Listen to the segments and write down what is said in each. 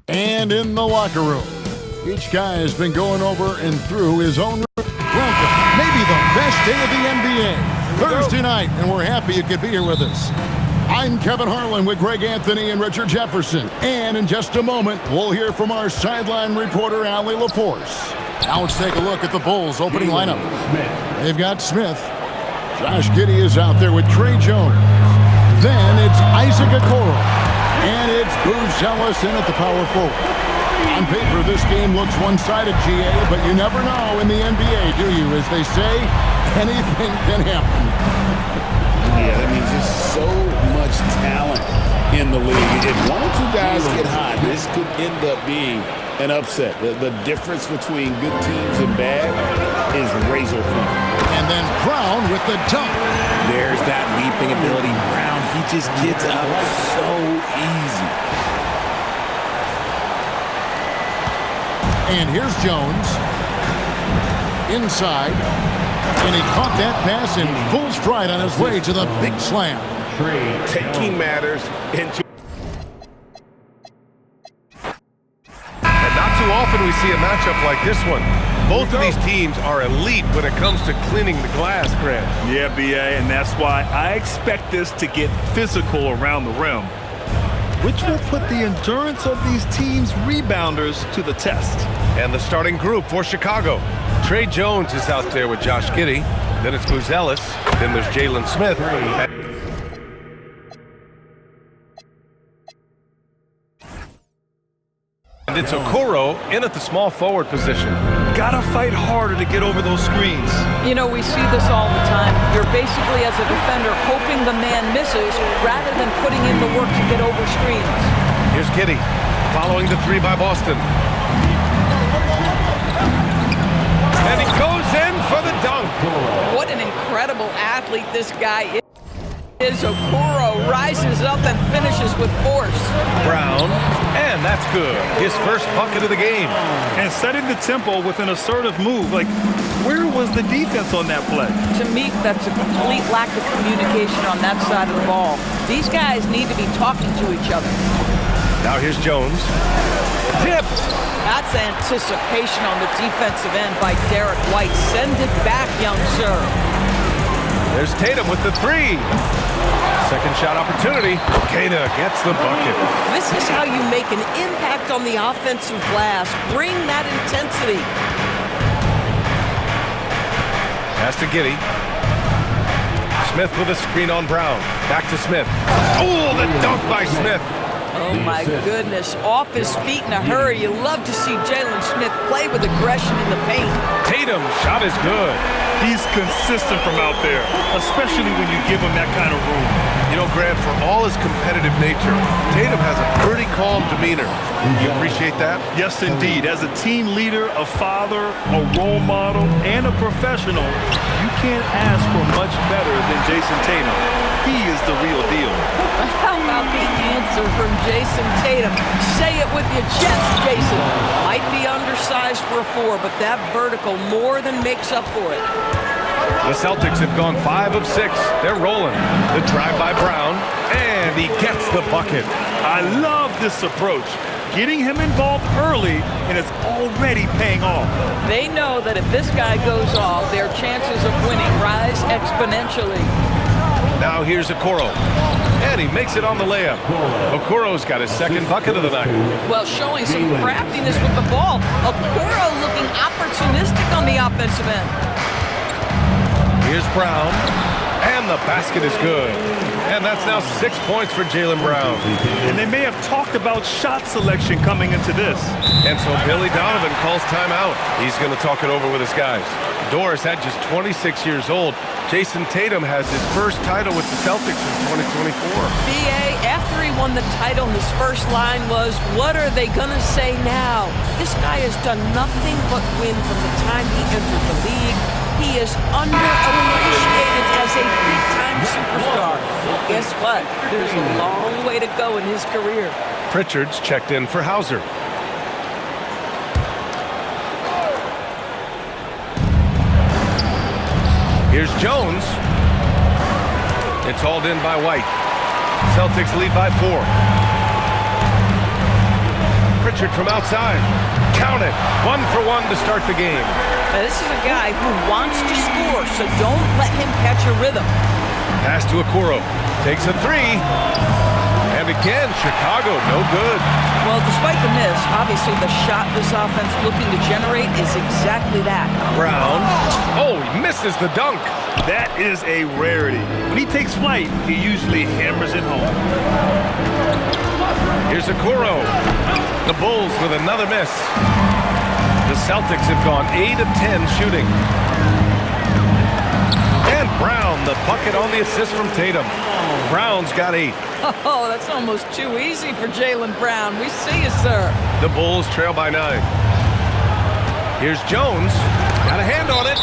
And in the locker room, each guy has been going over and through his own. Welcome, maybe the best day of the NBA, Thursday night, and we're happy you could be here with us. I'm Kevin Harlan with Greg Anthony and Richard Jefferson, and in just a moment, we'll hear from our sideline reporter, Allie LaForce. Now let's take a look at the Bulls' opening lineup. They've got Smith. Josh Giddey is out there with Tre Jones. Then it's Isaac Okoro. And it's Booz Ellis in at the power forward. On paper, this game looks one-sided, GA, but you never know in the NBA, do you? As they say, anything can happen. Yeah, that means there's so much talent in the league. If one or two guys get hot, this could end up being an upset. The difference between good teams and bad is razor thin. And then Brown with the dunk. There's that leaping ability. Brown, he just gets up so easy. And here's Jones. Inside. And he caught that pass in full stride on his way to the big slam. Taking matters into... And not too often we see a matchup like this one. Both of these teams are elite when it comes to cleaning the glass, Grant. Yeah, B.A., and that's why I expect this to get physical around the rim, which will put the endurance of these teams' rebounders to the test. And the starting group for Chicago. Tre Jones is out there with Josh Giddey. Then it's Booz Ellis. Then there's Jalen Smith. And it's Okoro in at the small forward position. Gotta fight harder to get over those screens. You know, we see this all the time. You're basically, as a defender, hoping the man misses rather than putting in the work to get over screens. Here's Giddey following the three by Boston. And he goes in for the dunk. What an incredible athlete this guy is. Okoro rises up and finishes with force. Brown, and that's good. His first bucket of the game. And setting the tempo with an assertive move. Like, where was the defense on that play? To me, that's a complete lack of communication on that side of the ball. These guys need to be talking to each other. Now here's Jones. Tipped. That's anticipation on the defensive end by Derek White. Send it back, young sir. There's Tatum with the three. Second shot opportunity. Queta gets the bucket. This is how you make an impact on the offensive glass. Bring that intensity. Pass to Giddey. Smith with a screen on Brown. Back to Smith. Oh, the dunk by Smith. Oh, my goodness. Off his feet in a hurry. You love to see Jalen Smith play with aggression in the paint. Tatum, shot is good. He's consistent from out there, especially when you give him that kind of room. You know, Grant, for all his competitive nature, Tatum has a pretty calm demeanor. You appreciate that? Yes, indeed. As a team leader, a father, a role model, and a professional, you can't ask for much better than Jason Tatum. He is the real deal. How about the answer from Jason Tatum? Say it with your chest, Jason. Might be undersized for a 4, but that vertical more than makes up for it. The Celtics have gone 5 of 6. They're rolling. The drive by Brown, and he gets the bucket. I love this approach. Getting him involved early, and it's already paying off. They know that if this guy goes off, their chances of winning rise exponentially. Now here's Okoro, and he makes it on the layup. Okoro's got his second bucket of the night. Well, showing some craftiness with the ball. Okoro looking opportunistic on the offensive end. Here's Brown, and the basket is good. And that's now 6 points for Jaylen Brown. And they may have talked about shot selection coming into this. And so Billy Donovan calls timeout. He's going to talk it over with his guys. Doris, at just 26 years old, Jayson Tatum has his first title with the Celtics in 2024. B.A., after he won the title, his first line was, "What are they going to say now?" This guy has done nothing but win from the time he entered the league. He is underappreciated as a big-time superstar. And guess what? There's a long way to go in his career. Pritchard's checked in for Hauser. Here's Jones. It's hauled in by White. Celtics lead by 4. Pritchard from outside. Count it. 1 for 1 to start the game. Now, this is a guy who wants to score, so don't let him catch a rhythm. Pass to Okoro. Takes a 3. And again, Chicago, no good. Well, despite the miss, obviously the shot this offense looking to generate is exactly that. Brown. Oh, he misses the dunk. That is a rarity. When he takes flight, he usually hammers it home. Here's Okoro. The Bulls with another miss. The Celtics have gone 8 of 10 shooting. And Brown, the bucket on the assist from Tatum. Brown's got 8. Oh, that's almost too easy for Jaylen Brown. We see you, sir. The Bulls trail by 9. Here's Jones. Got a hand on it.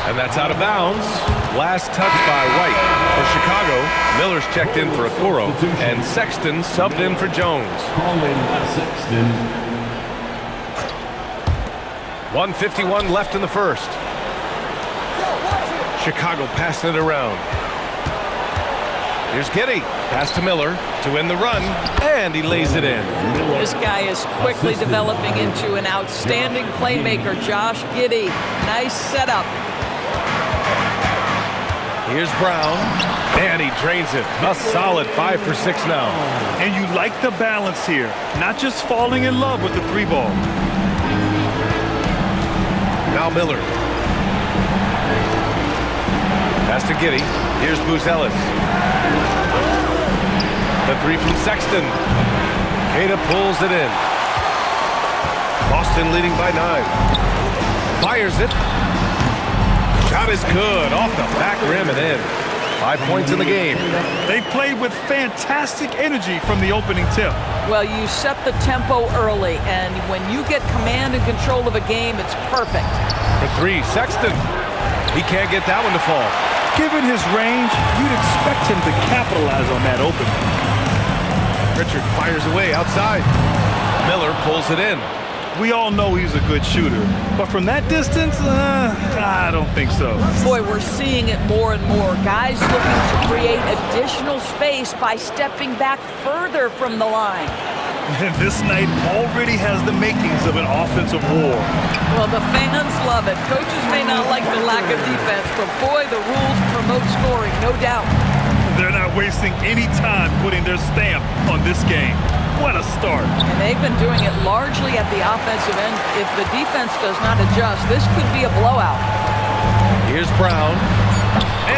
And that's out of bounds. Last touch by White. For Chicago, Miller's checked in for Okoro. And Sexton subbed in for Jones. 1:51 left in the first. Chicago passing it around. Here's Giddey. Pass to Miller to win the run, and he lays it in. This guy is quickly developing into an outstanding playmaker, Josh Giddey. Nice setup. Here's Brown, and he drains it. A solid 5 for 6 now. And you like the balance here, not just falling in love with the 3 ball. Now Miller. Pass to Giddey. Here's Buzelis. The 3 from Sexton. Queta pulls it in. Boston leading by 9. Fires it. Shot is good. Off the back rim and in. 5 points in the game. They played with fantastic energy from the opening tip. Well, you set the tempo early, and when you get command and control of a game, it's perfect. For 3, Sexton. He can't get that one to fall. Given his range, you'd expect him to capitalize on that opening. Richard fires away outside. Miller pulls it in. We all know he's a good shooter, but from that distance, I don't think so. Boy, we're seeing it more and more. Guys looking to create additional space by stepping back further from the line. This night already has the makings of an offensive war. Well, the fans love it. Coaches may not like the lack of defense, but boy, the rules promote scoring, no doubt. They're not wasting any time putting their stamp on this game. What a start. And they've been doing it largely at the offensive end. If the defense does not adjust, this could be a blowout. Here's Brown.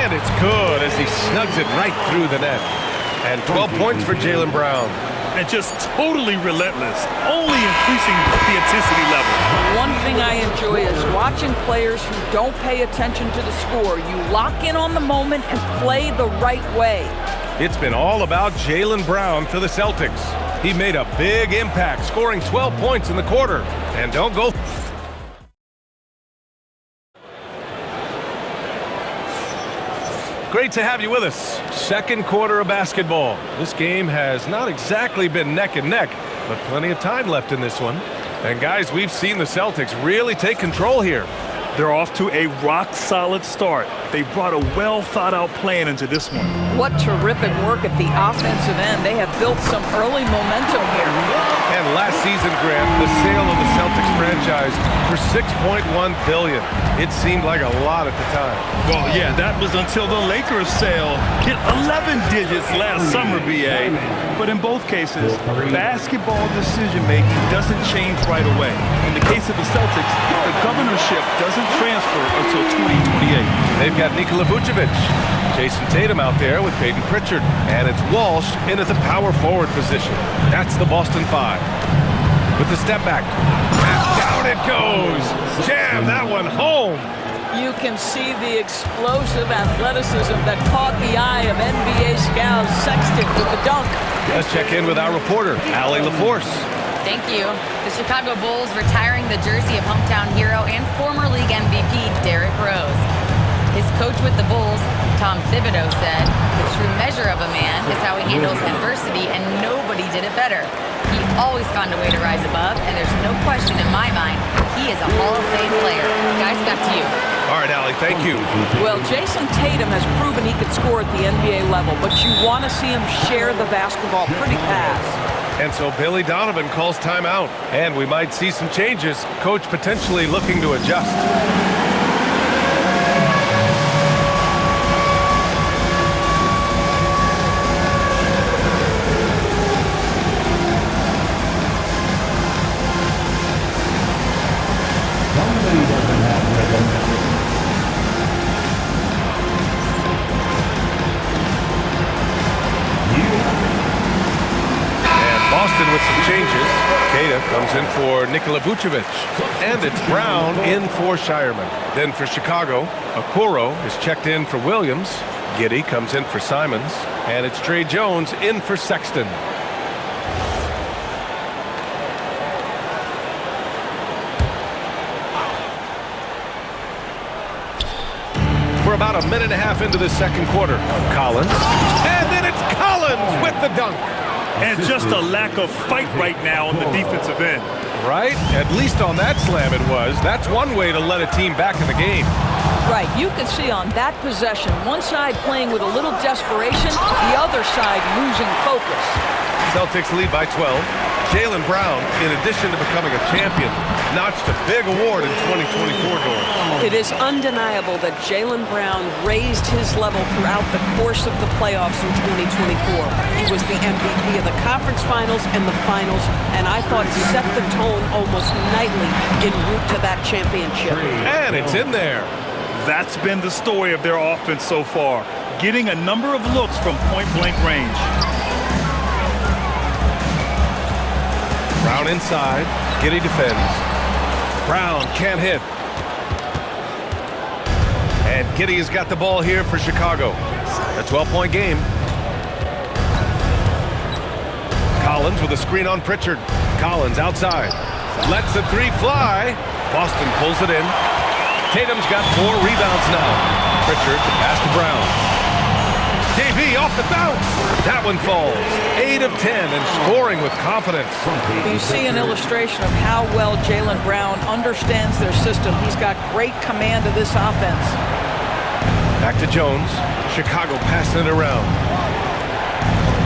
And it's good as he snugs it right through the net. And 12 points for Jaylen Brown. And just totally relentless, only increasing the intensity level. One thing I enjoy is watching players who don't pay attention to the score. You lock in on the moment and play the right way. It's been all about Jaylen Brown for the Celtics. He made a big impact, scoring 12 points in the quarter. And don't go... Great to have you with us. Second quarter of basketball. This game has not exactly been neck and neck, but plenty of time left in this one. And guys, we've seen the Celtics really take control here. They're off to a rock-solid start. They brought a well-thought-out plan into this one. What terrific work at the offensive end. They have built some early momentum here. And last season, Grant, the sale of the Celtics franchise for $6.1 billion. It seemed like a lot at the time. Well, yeah, that was until the Lakers sale hit 11 digits last summer, B.A. But in both cases, basketball decision-making doesn't change right away. In the case of the Celtics, the governorship doesn't transfer until 2028. They've got Nikola Vucevic. Jason Tatum out there with Peyton Pritchard. And it's Walsh in at the power forward position. That's the Boston 5. With the step back. And down it goes. Jam that one home. You can see the explosive athleticism that caught the eye of NBA scout Sexton with the dunk. Let's check in with our reporter, Allie LaForce. Thank you. The Chicago Bulls retiring the jersey of hometown hero and former league MVP Derrick Rose. His coach with the Bulls, Tom Thibodeau, said, "The true measure of a man is how he handles adversity, and nobody did it better. He always found a way to rise above, and there's no question in my mind he is a Hall of Fame player." Guys, back to you. All right, Allie, thank you. Well, Jason Tatum has proven he could score at the NBA level, but you want to see him share the basketball pretty fast. And so Billy Donovan calls timeout. And we might see some changes. Coach potentially looking to adjust. Boston with some changes. Queta comes in for Nikola Vucevic. And it's Brown in for Shireman. Then for Chicago, Okoro is checked in for Williams. Giddey comes in for Simons. And it's Tre Jones in for Sexton. We're about a minute and a half into the second quarter. Collins. And then it's Collins with the dunk. And just a lack of fight right now on the defensive end. Right? At least on that slam it was. That's one way to let a team back in the game. Right, you can see on that possession, one side playing with a little desperation, the other side losing focus. Celtics lead by 12. Jaylen Brown, in addition to becoming a champion, notched a big award in 2024 doors. It is undeniable that Jaylen Brown raised his level throughout the course of the playoffs in 2024. He was the MVP of the conference finals and the finals, and I thought he set the tone almost nightly en route to that championship. And it's in there. That's been the story of their offense so far, getting a number of looks from point-blank range. Brown inside. Giddey defends. Brown can't hit. And Giddey has got the ball here for Chicago. A 12-point game. Collins with a screen on Pritchard. Collins outside. Lets the three fly. Boston pulls it in. Tatum's got 4 rebounds now. Pritchard, the pass to Brown. JB off the bounce. That one falls. 8 of 10 and scoring with confidence. You see an illustration of how well Jaylen Brown understands their system. He's got great command of this offense. Back to Jones. Chicago passing it around.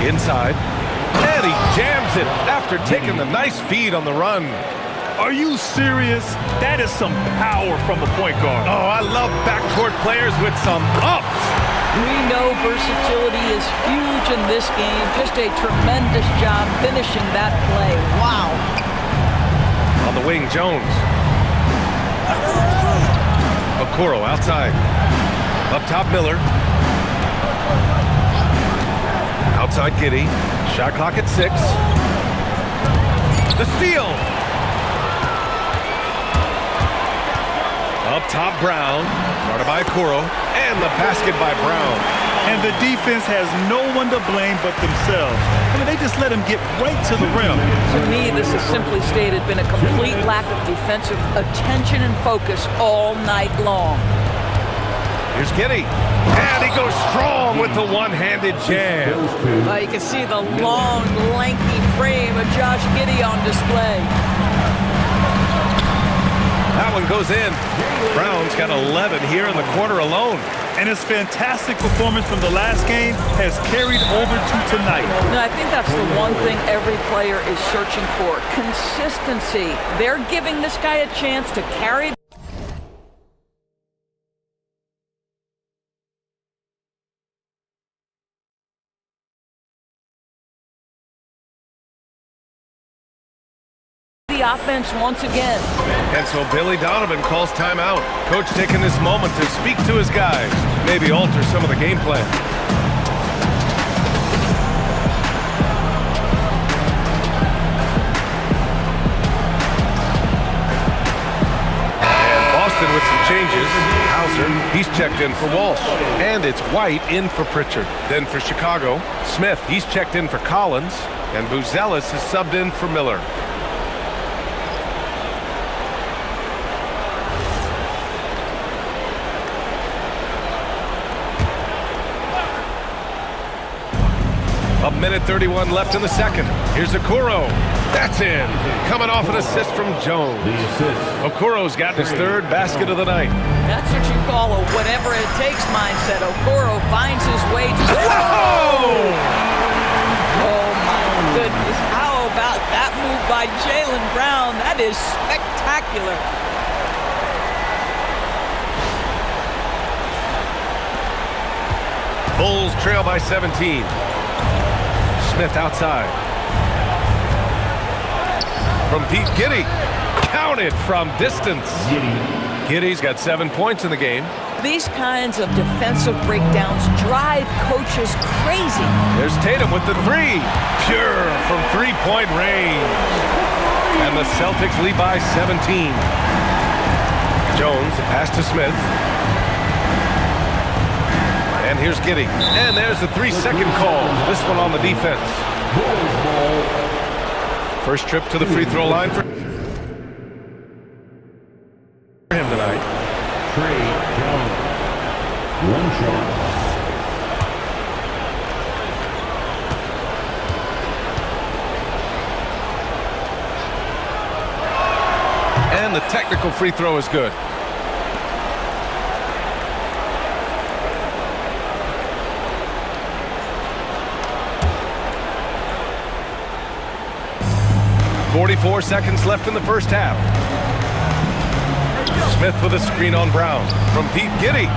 Inside. And he jams it after taking the nice feed on the run. Are you serious? That is some power from a point guard. Oh, I love backcourt players with some ups. We know versatility is huge in this game. Just a tremendous job finishing that play. Wow. On the wing, Jones. Okoro outside. Up top, Miller. Outside, Giddey. Shot clock at 6. The steal. Up top, Brown. Guarded by Okoro. And the basket by Brown. And the defense has no one to blame but themselves. I mean, they just let him get right to the rim. To me, this has simply stated been a complete lack of defensive attention and focus all night long. Here's Giddey. And he goes strong with the one-handed jam. You can see the long, lanky frame of Josh Giddey on display. That one goes in. Brown's got 11 here in the quarter alone. And his fantastic performance from the last game has carried over to tonight. No, I think that's the one thing every player is searching for. Consistency. They're giving this guy a chance to carry the offense once again. And so Billy Donovan calls timeout. Coach taking this moment to speak to his guys, maybe alter some of the game plan. With some changes, Hauser, he's checked in for Walsh. And it's White in for Pritchard. Then for Chicago, Smith, he's checked in for Collins. And Buzelis is subbed in for Miller. A minute 31 left in the second. Here's Okoro. That's in. Coming off an assist from Jones. Okoro's got his third basket of the night. That's what you call a whatever it takes mindset. Okoro finds his way to... Whoa! Oh, my goodness. How about that move by Jaylen Brown? That is spectacular. Bulls trail by 17. Smith outside. From Pete Giddey. Counted from distance. Giddey's got 7 points in the game. These kinds of defensive breakdowns drive coaches crazy. There's Tatum with the three. Pure from three-point range. And the Celtics lead by 17. Jones, the pass to Smith. And here's Giddey. And there's the 3-second call. This one on the defense. First trip to the free throw line for him tonight. Trey Jones. One shot. And the technical free throw is good. .44 seconds left in the first half. Smith with a screen on Brown. From Pete Giddey.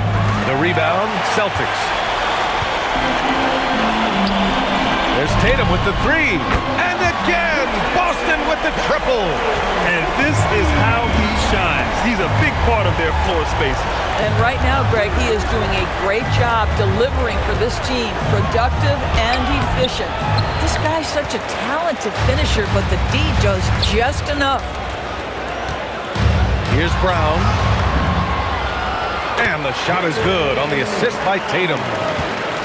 The rebound, Celtics. There's Tatum with the three. And again, Boston with the triple. And this is how he shines. He's a big part of their floor spacing. And right now, Greg, he is doing a great job delivering for this team. Productive and efficient. This guy's such a talented finisher, but the D does just enough. Here's Brown. And the shot is good on the assist by Tatum.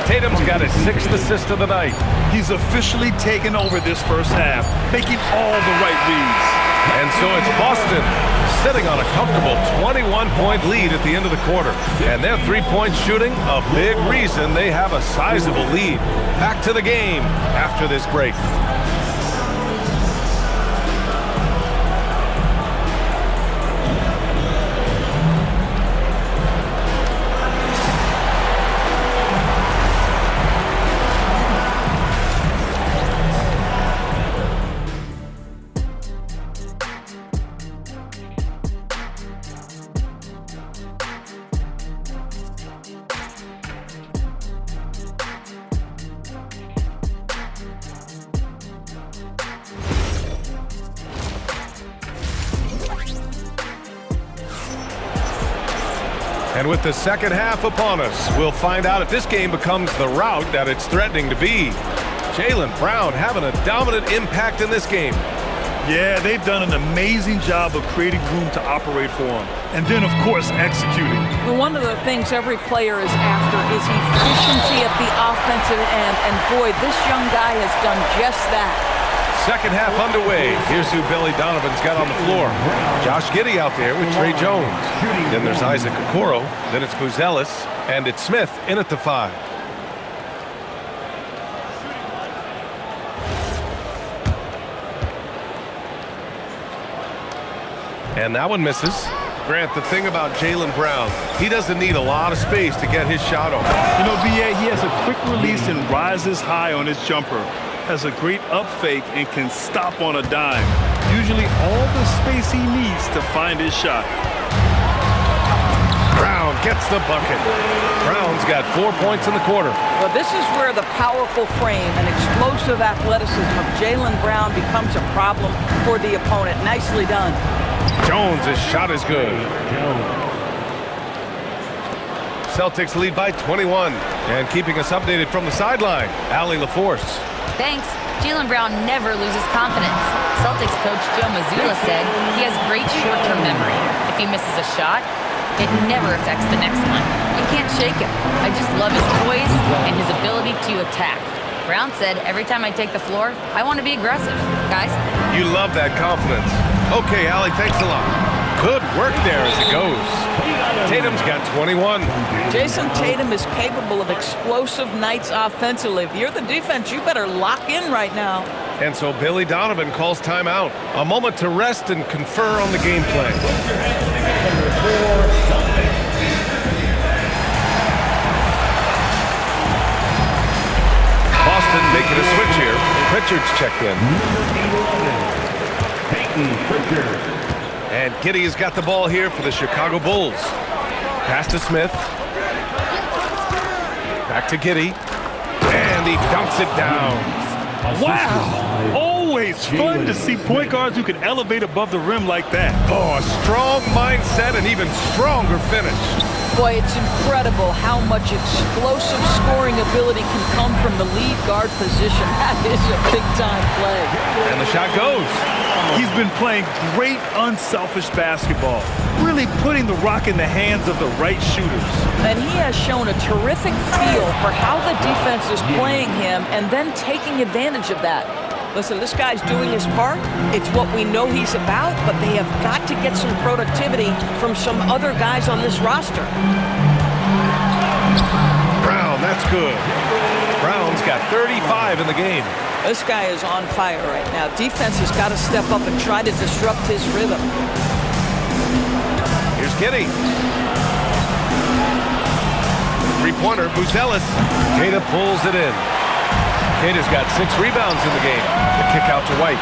Tatum's got his 6th assist of the night. He's officially taken over this first half, making all the right reads. And so it's Boston sitting on a comfortable 21-point lead at the end of the quarter. And their three-point shooting, a big reason they have a sizable lead. Back to the game after this break. And with the second half upon us, we'll find out if this game becomes the rout that it's threatening to be. Jaylen Brown having a dominant impact in this game. Yeah, they've done an amazing job of creating room to operate for him. And then, of course, executing. Well, one of the things every player is after is efficiency at the offensive end. And boy, this young guy has done just that. Second half underway. Here's who Billy Donovan's got on the floor. Josh Giddey out there with Trey Jones. Then there's Isaac Okoro. Then it's Buzelis. And it's Smith in at the 5. And that one misses. Grant, the thing about Jaylen Brown, he doesn't need a lot of space to get his shot off. You know, B.A., he has a quick release and rises high on his jumper. Has a great up fake and can stop on a dime. Usually all the space he needs to find his shot. Brown gets the bucket. Browns got 4 points in the quarter. Well, this is where the powerful frame and explosive athleticism of Jaylen Brown becomes a problem for the opponent. Nicely done. Jones' shot is good. Celtics lead by 21. And keeping us updated from the sideline, Allie LaForce. Thanks. Jaylen Brown never loses confidence. Celtics coach Joe Mazzulla said he has great short-term memory. If he misses a shot, it never affects the next one. I can't shake him. I just love his poise and his ability to attack. Brown said, every time I take the floor, I want to be aggressive. Guys? You love that confidence. Okay, Allie, thanks a lot. Good work there as it goes. Tatum's got 21. Jason Tatum is capable of explosive nights offensively. If you're the defense, you better lock in right now. And so Billy Donovan calls timeout. A moment to rest and confer on the game plan. Boston making a switch here. Pritchard's checked in. Peyton Pritchard. And Giddey has got the ball here for the Chicago Bulls. Pass to Smith. Back to Giddey. And he dunks it down. Wow! Always fun to see point guards who can elevate above the rim like that. Oh, a strong mindset and even stronger finish. Boy, it's incredible how much explosive scoring ability can come from the lead guard position. That is a big-time play. And the shot goes. He's been playing great unselfish basketball, really putting the rock in the hands of the right shooters. And he has shown a terrific feel for how the defense is playing him and then taking advantage of that. Listen, this guy's doing his part. It's what we know he's about, but they have got to get some productivity from some other guys on this roster. Brown, that's good. Brown's got 35 in the game. This guy is on fire right now. Defense has got to step up and try to disrupt his rhythm. Here's Giddey. Three-pointer, Buzelis. Queta pulls it in. Queta's got 6 rebounds in the game. The kick out to White.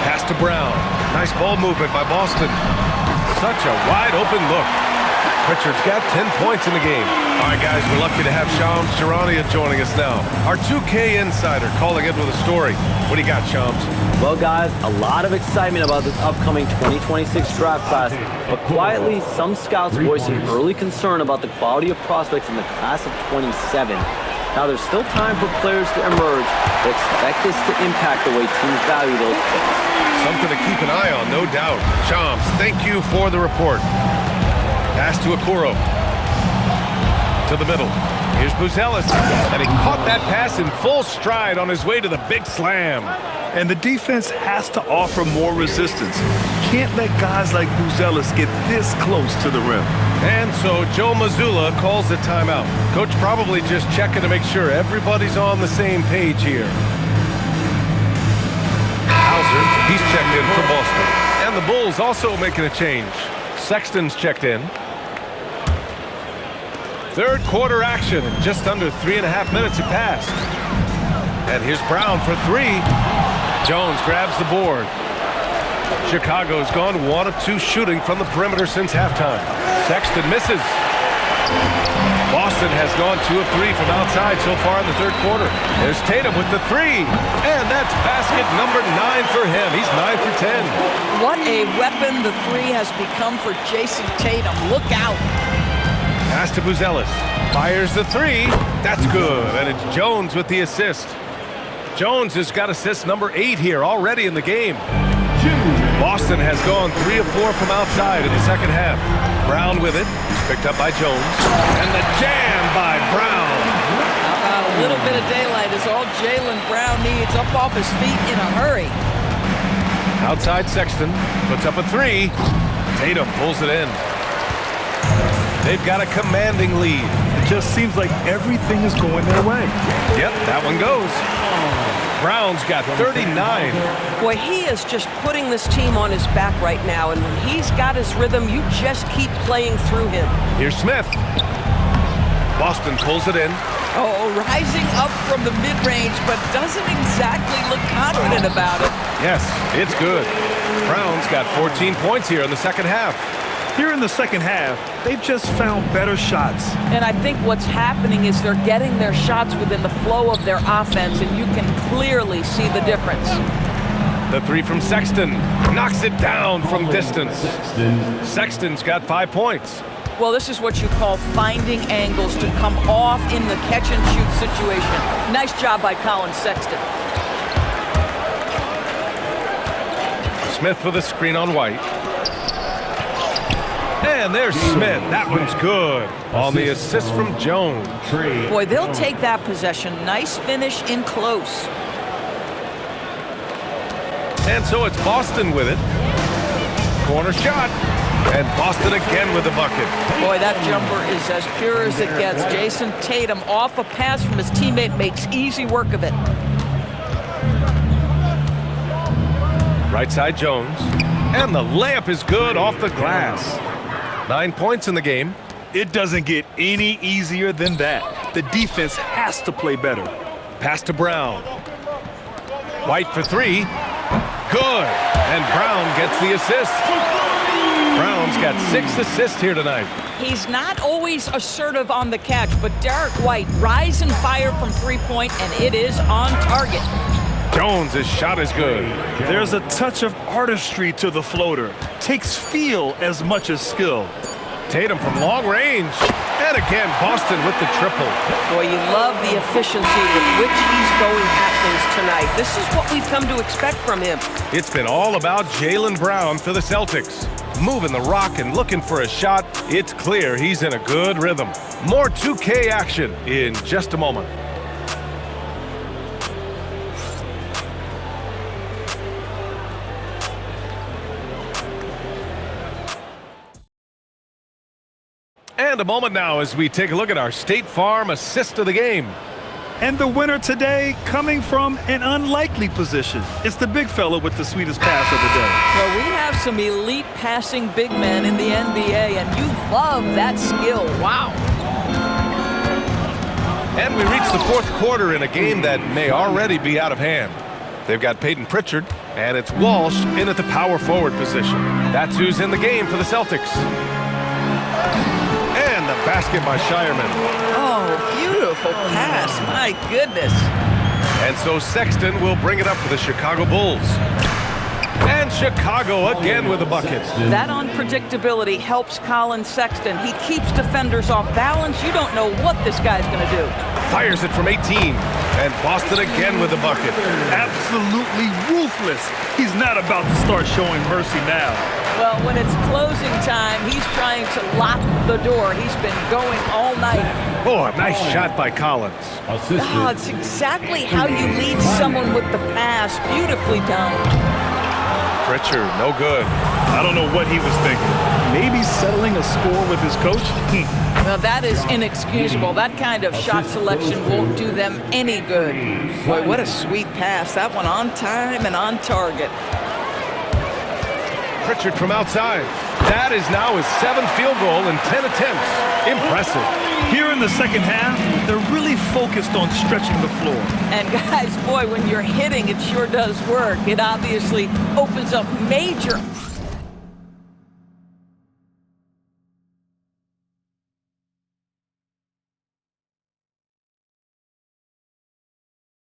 Pass to Brown. Nice ball movement by Boston. Such a wide-open look. Pritchard's got 10 points in the game. All right, guys, we're lucky to have Shams Charania joining us now. Our 2K insider calling in with a story. What do you got, Shams? Well, guys, a lot of excitement about this upcoming 2026 draft class, but quietly, some scouts voicing early concern about the quality of prospects in the class of 27. Now, there's still time for players to emerge, but expect this to impact the way teams value those picks. Something to keep an eye on, no doubt. Shams, thank you for the report. Pass to Okoro. To the middle. Here's Buzelis. And he caught that pass in full stride on his way to the big slam. And the defense has to offer more resistance. Can't let guys like Buzelis get this close to the rim. And so Joe Mazzulla calls the timeout. Coach probably just checking to make sure everybody's on the same page here. Hauser, he's checked in for Boston. And the Bulls also making a change. Sexton's checked in. Third quarter action. Just under 3.5 minutes have passed. And here's Brown for 3. Jones grabs the board. Chicago's gone 1 of 2 shooting from the perimeter since halftime. Sexton misses. Boston has gone 2 of 3 from outside so far in the third quarter. There's Tatum with the 3. And that's basket number 9 for him. He's 9 for 10. What a weapon the 3 has become for Jason Tatum. Look out. Pass to Buzelis. Fires the 3. That's good. And it's Jones with the assist. Jones has got assist number 8 here already in the game. Boston has gone 3 of 4 from outside in the second half. Brown with it. Picked up by Jones. And the jam by Brown. How about a little bit of daylight is all Jaylen Brown needs. Up off his feet in a hurry. Outside Sexton. Puts up a 3. Tatum pulls it in. They've got a commanding lead. It just seems like everything is going their way. Yep, that one goes. Brown's got 39. Boy, he is just putting this team on his back right now, and when he's got his rhythm, you just keep playing through him. Here's Smith. Boston pulls it in. Oh, rising up from the mid-range, but doesn't exactly look confident about it. Yes, it's good. Brown's got 14 points here in the second half. Here in the second half, They've just found better shots. And I think what's happening is they're getting their shots within the flow of their offense, and you can clearly see the difference. The three from Sexton knocks it down from distance. Sexton's got 5 points. Well, this is what you call finding angles to come off in the catch-and-shoot situation. Nice job by Colin Sexton. Smith with a screen on White. And there's Smith. That one's good. On the assist from Jones. Boy, they'll take that possession. Nice finish in close. And so it's Boston with it. Corner shot. And Boston again with the bucket. Boy, that jumper is as pure as it gets. Jason Tatum off a pass from his teammate makes easy work of it. Right side Jones. And the layup is good off the glass. 9 points in the game. It doesn't get any easier than that. The defense has to play better. Pass to Brown. White for three. Good. And Brown gets the assist. Brown's got 6 assists here tonight. He's not always assertive on the catch, but Derek White rise and fire from three-point, and it is on target. Jones' shot is good. There's a touch of artistry to the floater. Takes feel as much as skill. Tatum from long range. And again, Boston with the triple. Boy, you love the efficiency with which he's going at things tonight. This is what we've come to expect from him. It's been all about Jaylen Brown for the Celtics. Moving the rock and looking for a shot. It's clear he's in a good rhythm. More 2K action in just a moment. And a moment now as we take a look at our State Farm assist of the game. And the winner today coming from an unlikely position. It's the big fella with the sweetest pass of the day. Well, we have some elite passing big men in the NBA, and you love that skill. Wow. And we reach the fourth quarter in a game that may already be out of hand. They've got Peyton Pritchard, and it's Walsh in at the power forward position. That's who's in the game for the Celtics. And the basket by Shireman. Oh, beautiful pass. My goodness. And so Sexton will bring it up for the Chicago Bulls. And Chicago again with a bucket. That unpredictability helps Colin Sexton. He keeps defenders off balance. You don't know what this guy's going to do. Fires it from 18. And Boston again with the bucket. Absolutely ruthless. He's not about to start showing mercy now. Well, when it's closing time, he's trying to lock the door. He's been going all night. Oh, a nice shot by Collins. Oh, it's exactly how you lead someone with the pass. Beautifully done. Pritchard, no good. I don't know what he was thinking. Maybe settling a score with his coach? Now, that is inexcusable. That kind of shot selection won't do them any good. Boy, what a sweet pass. That one on time and on target. Pritchard from outside. That is now his 7th field goal in 10 attempts. Impressive. Here in the second half, they're really focused on stretching the floor. And guys, boy, when you're hitting, it sure does work. It obviously opens up major